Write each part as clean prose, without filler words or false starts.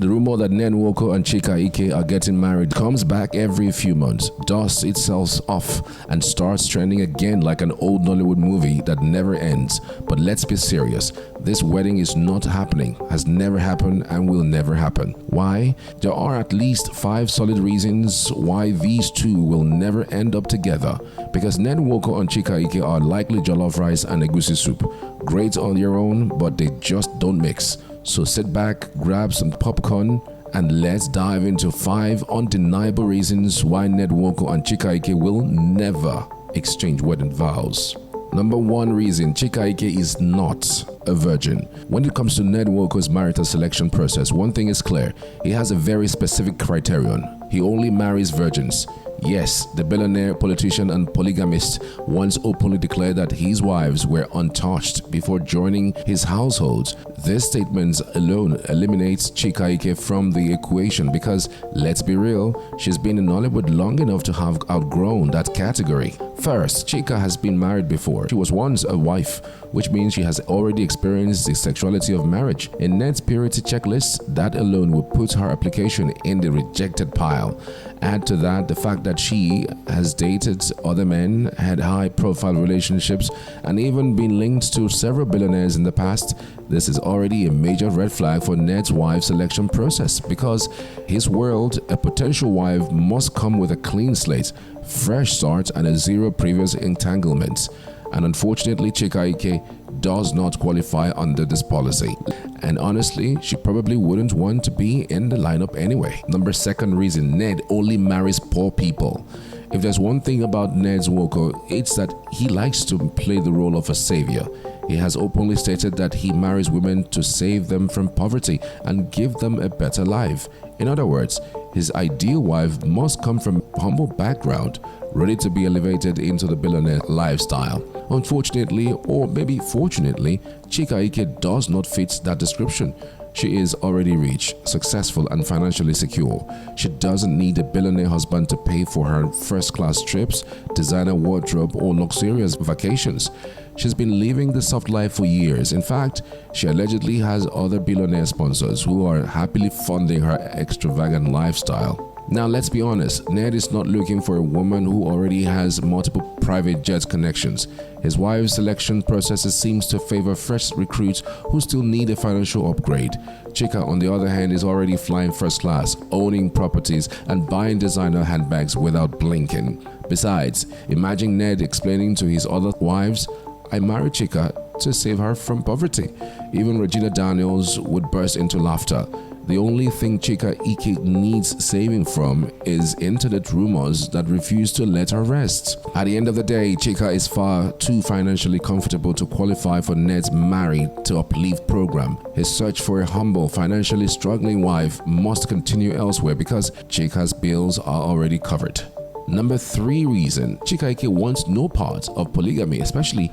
The rumor that Ned Nwoko and Chika Ike are getting married comes back every few months, dusts itself off, and starts trending again like an old Nollywood movie that never ends. But let's be serious. This wedding is not happening, has never happened, and will never happen. Why? There are at least 5 solid reasons why these two will never end up together. Because Ned Nwoko and Chika Ike are likely jollof rice and egusi soup. Great on their own, but they just don't mix. So sit back, grab some popcorn, and let's dive into 5 undeniable reasons why Ned Nwoko and Chika Ike will never exchange wedding vows. Number 1 reason: Chika Ike is not a virgin. When it comes to Ned Nwoko's marital selection process, one thing is clear: he has a very specific criterion. He only marries virgins. Yes, the billionaire politician and polygamist once openly declared that his wives were untouched before joining his household. This statement alone eliminates Chika Ike from the equation because, let's be real, she's been in Nollywood long enough to have outgrown that category. First, Chika has been married before. She was once a wife, which means she has already experienced the sexuality of marriage. In Ned's purity checklist, that alone would put her application in the rejected pile. Add to that the fact that she has dated other men, had high-profile relationships, and even been linked to several billionaires in the past. This is already a major red flag for Ned's wife selection process, because his world, a potential wife must come with a clean slate, fresh start, and a zero previous entanglements. And unfortunately, Chika Ike does not qualify under this policy. And honestly, she probably wouldn't want to be in the lineup anyway. Number 2 reason: Ned only marries poor people. If there's one thing about Ned Nwoko, it's that he likes to play the role of a savior. He has openly stated that he marries women to save them from poverty and give them a better life. In other words, his ideal wife must come from a humble background, ready to be elevated into the billionaire lifestyle. Unfortunately, or maybe fortunately, Chika Ike does not fit that description. She is already rich, successful, and financially secure. She doesn't need a billionaire husband to pay for her first-class trips, designer wardrobe, or luxurious vacations. She's been living the soft life for years. In fact, she allegedly has other billionaire sponsors who are happily funding her extravagant lifestyle. Now, let's be honest, Ned is not looking for a woman who already has multiple private jet connections. His wife's selection process seems to favor fresh recruits who still need a financial upgrade. Chika, on the other hand, is already flying first class, owning properties, and buying designer handbags without blinking. Besides, imagine Ned explaining to his other wives, "I married Chika to save her from poverty." Even Regina Daniels would burst into laughter. The only thing Chika Ike needs saving from is internet rumors that refuse to let her rest. At the end of the day, Chika is far too financially comfortable to qualify for Ned's Married to Uplift program. His search for a humble, financially struggling wife must continue elsewhere because Chika's bills are already covered. Number 3 reason: Chika Ike wants no part of polygamy, especially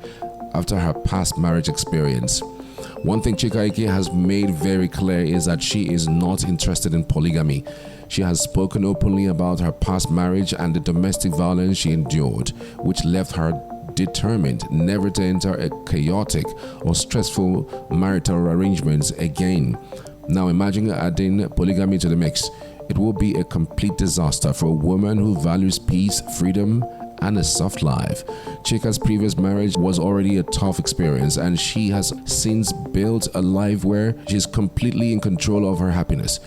after her past marriage experience. One thing Chika Ike has made very clear is that she is not interested in polygamy. She has spoken openly about her past marriage and the domestic violence she endured, which left her determined never to enter a chaotic or stressful marital arrangements again. Now imagine adding polygamy to the mix. It will be a complete disaster for a woman who values peace, freedom, and a soft life. Chika's previous marriage was already a tough experience, and she has since built a life where she's completely in control of her happiness.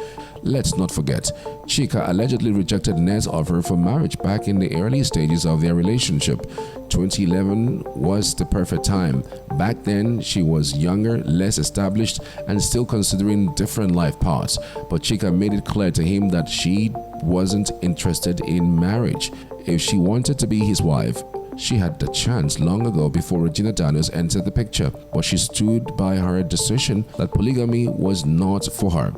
Let's not forget, Chika allegedly rejected Ned's offer for marriage back in the early stages of their relationship. 2011 was the perfect time. Back then, she was younger, less established, and still considering different life paths. But Chika made it clear to him that she wasn't interested in marriage. If she wanted to be his wife, she had the chance long ago before Regina Daniels entered the picture, but she stood by her decision that polygamy was not for her.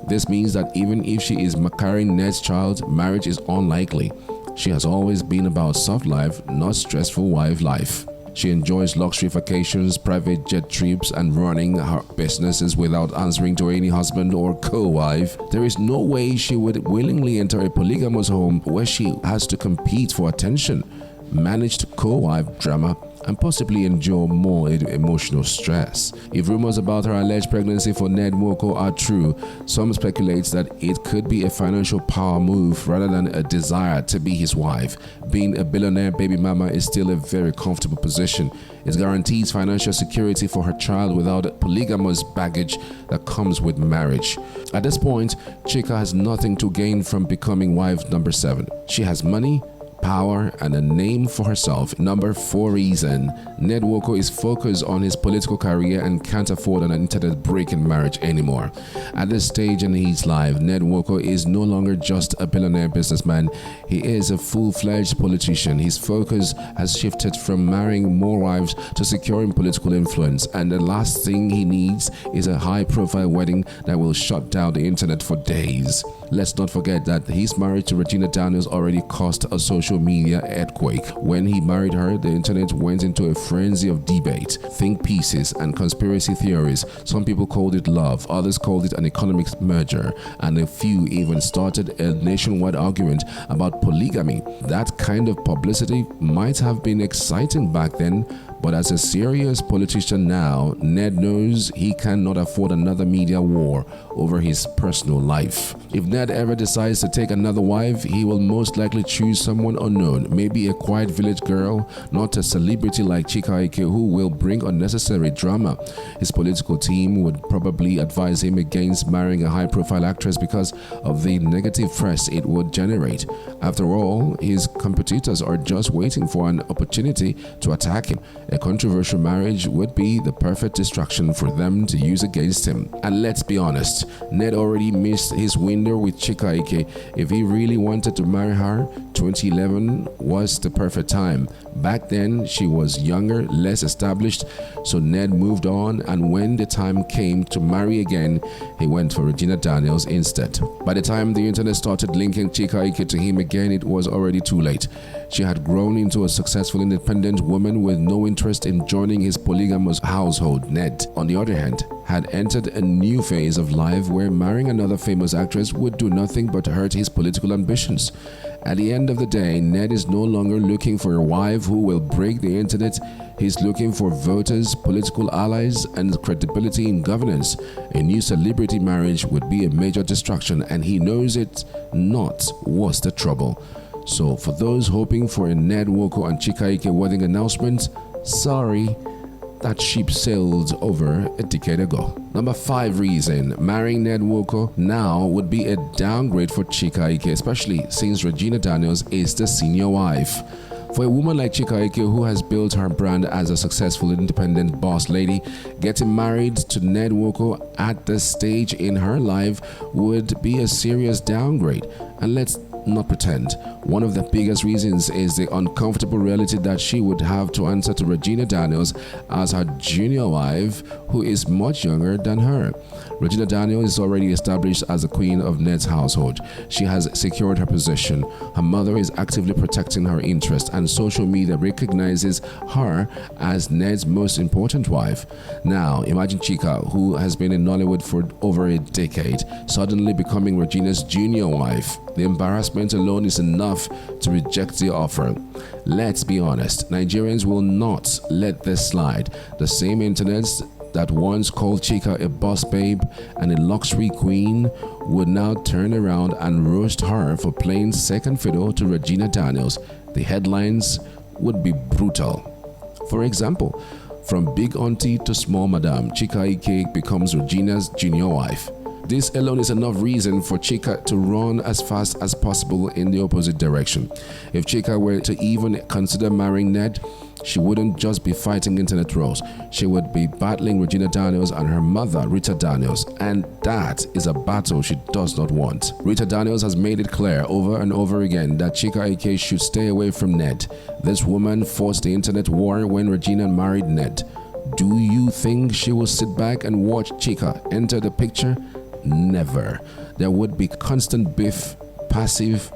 This means that even if she is carrying Ned's child, marriage is unlikely. She has always been about soft life, not stressful wife life. She enjoys luxury vacations, private jet trips, and running her businesses without answering to any husband or co-wife. There is no way she would willingly enter a polygamous home where she has to compete for attention. Managed co-wife drama and possibly endure more emotional stress. If rumors about her alleged pregnancy for Ned Nwoko are true, some speculate that it could be a financial power move rather than a desire to be his wife. Being a billionaire baby mama is still a very comfortable position. It guarantees financial security for her child without polygamous baggage that comes with marriage. At this point, Chika has nothing to gain from becoming wife number 7. She has money, power, and a name for herself. Number 4 reason, Ned Nwoko is focused on his political career and can't afford an internet break in marriage anymore. At this stage in his life, Ned Nwoko is no longer just a billionaire businessman. He is a full-fledged politician. His focus has shifted from marrying more wives to securing political influence, and the last thing he needs is a high-profile wedding that will shut down the internet for days. Let's not forget that his marriage to Regina Daniels already caused a social media earthquake. When he married her, the internet went into a frenzy of debate, think pieces, and conspiracy theories. Some people called it love, others called it an economic merger, and a few even started a nationwide argument about polygamy. That kind of publicity might have been exciting back then, but as a serious politician now, Ned knows he cannot afford another media war over his personal life. If Ned ever decides to take another wife, he will most likely choose someone unknown, maybe a quiet village girl, not a celebrity like Chika Ike who will bring unnecessary drama. His political team would probably advise him against marrying a high-profile actress because of the negative press it would generate. After all, his competitors are just waiting for an opportunity to attack him. A controversial marriage would be the perfect distraction for them to use against him. And let's be honest, Ned already missed his window with Chika Ike. If he really wanted to marry her, 2011 was the perfect time. Back then, she was younger, less established, so Ned moved on, and when the time came to marry again, he went for Regina Daniels instead. By the time the internet started linking Chika Ike to him again, it was already too late. She had grown into a successful independent woman with no interest in joining his polygamous household. Ned, on the other hand, had entered a new phase of life where marrying another famous actress would do nothing but hurt his political ambitions. At the end of the day, Ned is no longer looking for a wife who will break the internet. He's looking for voters, political allies, and credibility in governance. A new celebrity marriage would be a major distraction, and he knows it not was the trouble. So for those hoping for a Ned Nwoko and Chika Ike wedding announcement, sorry, that ship sailed over a decade ago. Number 5 reason, marrying Ned Nwoko now would be a downgrade for Chika Ike, especially since Regina Daniels is the senior wife. For a woman like Chika Ike, who has built her brand as a successful independent boss lady, getting married to Ned Nwoko at this stage in her life would be a serious downgrade. And let's not pretend. One of the biggest reasons is the uncomfortable reality that she would have to answer to Regina Daniels as her junior wife, who is much younger than her. Regina Daniels is already established as the queen of Ned's household. She has secured her position. Her mother is actively protecting her interest, and social media recognizes her as Ned's most important wife. Now, imagine Chika, who has been in Nollywood for over a decade, suddenly becoming Regina's junior wife. The embarrassment alone is enough to reject the offer. Let's be honest, Nigerians will not let this slide. The same internet that once called Chika a boss babe and a luxury queen would now turn around and roast her for playing second fiddle to Regina Daniels. The headlines would be brutal. For example, from big auntie to small madam, Chika Ike becomes Regina's junior wife. This alone is enough reason for Chika to run as fast as possible in the opposite direction. If Chika were to even consider marrying Ned, she wouldn't just be fighting internet trolls. She would be battling Regina Daniels and her mother, Rita Daniels, and that is a battle she does not want. Rita Daniels has made it clear over and over again that Chika Ike should stay away from Ned. This woman forced the internet war when Regina married Ned. Do you think she will sit back and watch Chika enter the picture? Never. There would be constant beef, passive,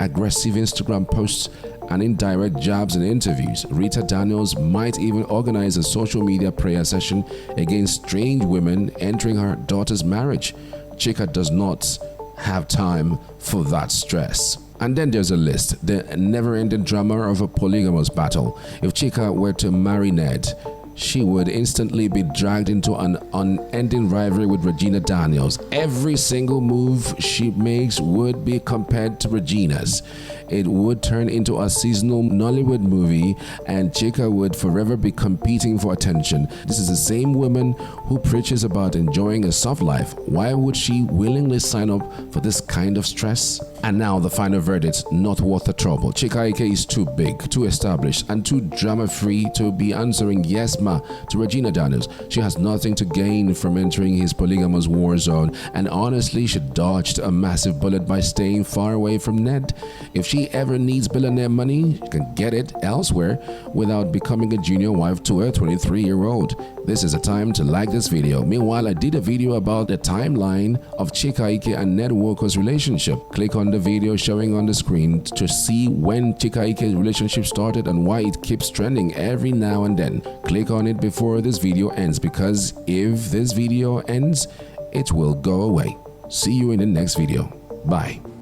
aggressive Instagram posts, and indirect jabs and interviews. Rita Daniels might even organize a social media prayer session against strange women entering her daughter's marriage. Chika does not have time for that stress. And then there's a list, the never-ending drama of a polygamous battle. If Chika were to marry Ned, she would instantly be dragged into an unending rivalry with Regina Daniels. Every single move she makes would be compared to Regina's. It would turn into a seasonal Nollywood movie, and Chika would forever be competing for attention. This is the same woman who preaches about enjoying a soft life. Why would she willingly sign up for this kind of stress? And now the final verdict, not worth the trouble. Chika Ike is too big, too established, and too drama-free to be answering yes ma to Regina Daniels. She has nothing to gain from entering his polygamous war zone, and honestly, she dodged a massive bullet by staying far away from Ned. If she ever needs billionaire money, she can get it elsewhere without becoming a junior wife to a 23-year-old. This is a time to like this video. Meanwhile, I did a video about the timeline of Chika Ike and Ned Nwoko's relationship. Click on the video showing on the screen to see when Chika Ike's relationship started and why it keeps trending every now and then. Click on it before this video ends, because if this video ends, it will go away. See you in the next video. Bye.